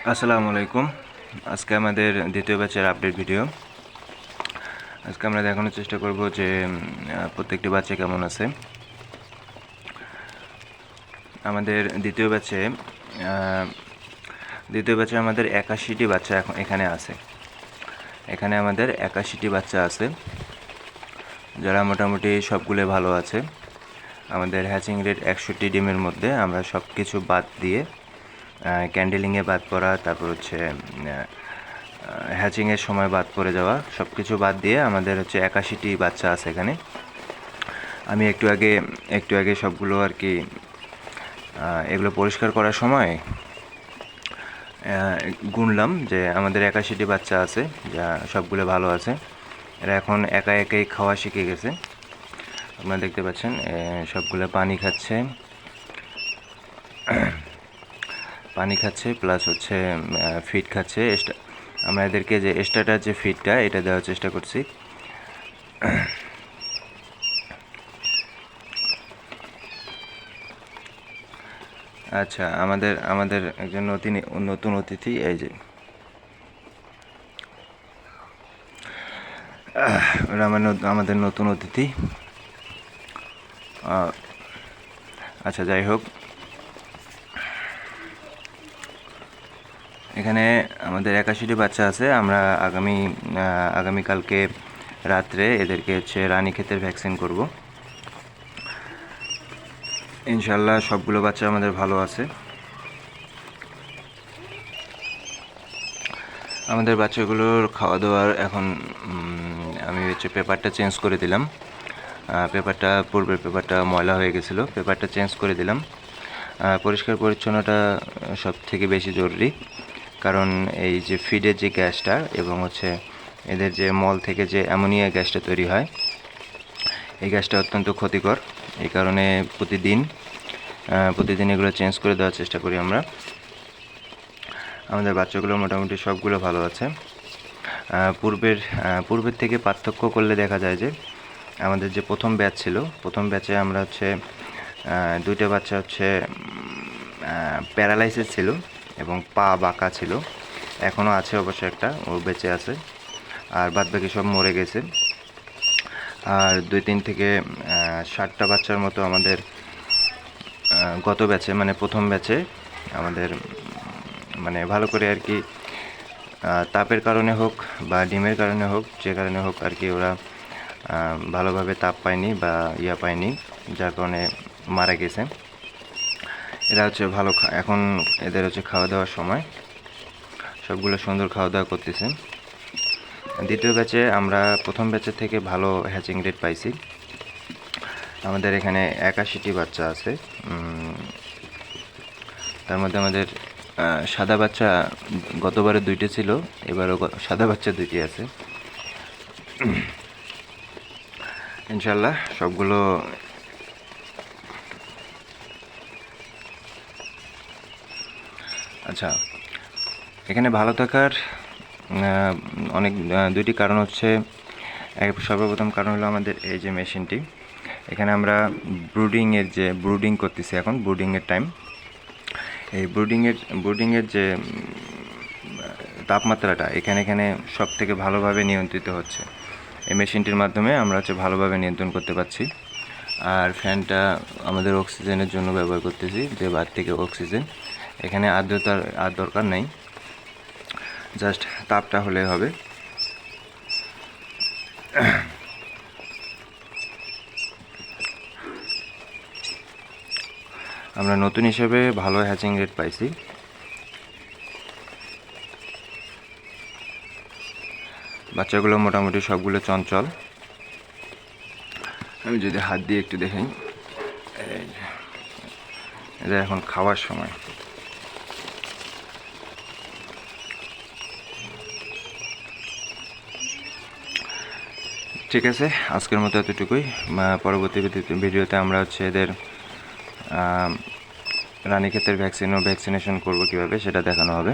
আসসালামু আলাইকুম। আজকে আমাদের দ্বিতীয় ব্যাচের আপডেট ভিডিও। আজকে আমরা দেখানোর চেষ্টা করব যে প্রত্যেকটি বাচ্চা কেমন আছে। আমাদের দ্বিতীয় ব্যাচে আমাদের 81টি বাচ্চা এখানে আছে। এখানে আমাদের 81টি বাচ্চা আছে, যারা মোটামুটি সবগুলো ভালো আছে। আমাদের হ্যাচিং রেট 61 ডিমের মধ্যে আমরা সব কিছু বাদ দিয়ে, ক্যান্ডেলিংয়ে বাদ পড়া, তারপর হচ্ছে হ্যাচিংয়ের সময় বাদ পড়ে যাওয়া, সব কিছু বাদ দিয়ে আমাদের হচ্ছে 81টি বাচ্চা আছে এখানে। আমি একটু আগে সবগুলো আর কি এগুলো পরিষ্কার করার সময় গুনলাম যে আমাদের 81টি বাচ্চা আছে, যা সবগুলো ভালো আছে। এরা এখন একা একাই খাওয়া শিখে গেছে। আপনারা দেখতে পাচ্ছেন সবগুলো পানি খাচ্ছে প্লাস হচ্ছে ফিড খাচ্ছে। আমরা এদেরকে যে স্টার্টার যে ফিডটা এটা দেওয়ার চেষ্টা করছি। আচ্ছা, আমাদের একজন নতুন অতিথি, এই যে ওরা আমাদের নতুন অতিথি। আচ্ছা, যাই হোক, এখানে আমাদের 81টি বাচ্চা আছে। আমরা আগামীকালকে রাত্রে এদেরকে হচ্ছে রানীক্ষেতের ভ্যাকসিন করব। ইনশাল্লাহ সবগুলো বাচ্চা আমাদের ভালো আছে। আমাদের বাচ্চাগুলোর খাওয়া দাওয়ার এখন আমি হচ্ছে পেপারটা চেঞ্জ করে দিলাম। পূর্বের পেপারটা ময়লা হয়ে গেছিলো, পেপারটা চেঞ্জ করে দিলাম। পরিষ্কার পরিচ্ছন্নতা সব থেকে বেশি জরুরি, কারণ এই যে ফিডের যে গ্যাসটা এবং হচ্ছে এদের যে মল থেকে যে অ্যামোনিয়া গ্যাসটা তৈরি হয়, এই গ্যাসটা অত্যন্ত ক্ষতিকর। এই কারণে প্রতিদিন এগুলো চেঞ্জ করে দেওয়ার চেষ্টা করি আমরা। আমাদের বাচ্চাগুলো মোটামুটি সবগুলো ভালো আছে। পূর্বের থেকে পার্থক্য করলে দেখা যায় যে আমাদের যে প্রথম ব্যাচে আমরা হচ্ছে দুইটা বাচ্চা হচ্ছে প্যারালাইসিস ছিল এবং পা বাঁকা ছিল। এখনও আছে অবশ্য, একটা ও বেঁচে আছে, আর বাদবাকি সব মরে গেছে। আর 2-3 থেকে 60টা বাচ্চার মতো আমাদের গত ব্যাচে, মানে প্রথম ব্যাচে আমাদের মানে ভালো করে আর কি তাপের কারণে হোক বা ডিমের কারণে হোক, যে কারণে হোক আর কি, ওরা ভালোভাবে তাপ পায়নি বা পায়নি, যার কারণে মারা গেছে। এরা হচ্ছে এখন এদের হচ্ছে খাওয়া দাওয়ার সময়, সবগুলো সুন্দর খাওয়া দাওয়া করতেছে। দ্বিতীয় ব্যাচে আমরা প্রথম ব্যাচের থেকে ভালো হ্যাচিং রেট পাইছি। আমাদের এখানে 81টি বাচ্চা আছে। তার মধ্যে আমাদের সাদা বাচ্চা গতবারে 2টি ছিল, এবারও সাদা বাচ্চা 2টি আছে। ইনশাল্লাহ সবগুলো আচ্ছা। এখানে ভালো থাকার দুইটি কারণ হচ্ছে, সর্বপ্রথম কারণ হলো আমাদের এই যে মেশিনটি। এখানে আমরা ব্রুডিং করতেছি, এখন ব্রুডিংয়ের টাইম। এই ব্রুডিংয়ের যে তাপমাত্রাটা এখানে সব থেকে ভালোভাবে নিয়ন্ত্রিত হচ্ছে। এই মেশিনটির মাধ্যমে আমরা হচ্ছে ভালোভাবে নিয়ন্ত্রণ করতে পারছি। আর ফ্যানটা আমাদের অক্সিজেনের জন্য ব্যবহার করতেছি, যে বাইরে থেকে অক্সিজেন। এখানে আর্দ্রতার আর দরকার নেই, জাস্ট তাপটা হলে হবে। আমরা নতুন হিসেবে ভালো হ্যাচিং রেট পাইছি। বাচ্চাগুলো মোটামুটি সবগুলো চঞ্চল। আমি যদি হাত দিয়ে একটু দেখাই, এদের এখন খাওয়ার সময়। ঠিক আছে, আজকের মতো এতটুকুই। পরবর্তী ভিডিওতে আমরা হচ্ছে এদের রানীক্ষেতের ভ্যাকসিনেশন করব কীভাবে, সেটা দেখানো হবে।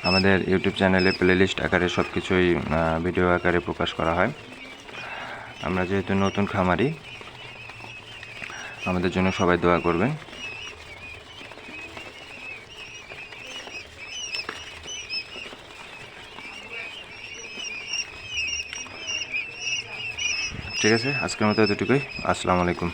আমাদের ইউটিউব চ্যানেলে প্লেলিস্ট আকারে সব কিছুই ভিডিও আকারে প্রকাশ করা হয়। আমরা যেহেতু নতুন খামারি, আমাদের জন্য সবাই দোয়া করবেন। ঠিক আছে, আজকের মতো এতটুকুই। আসসালামু আলাইকুম।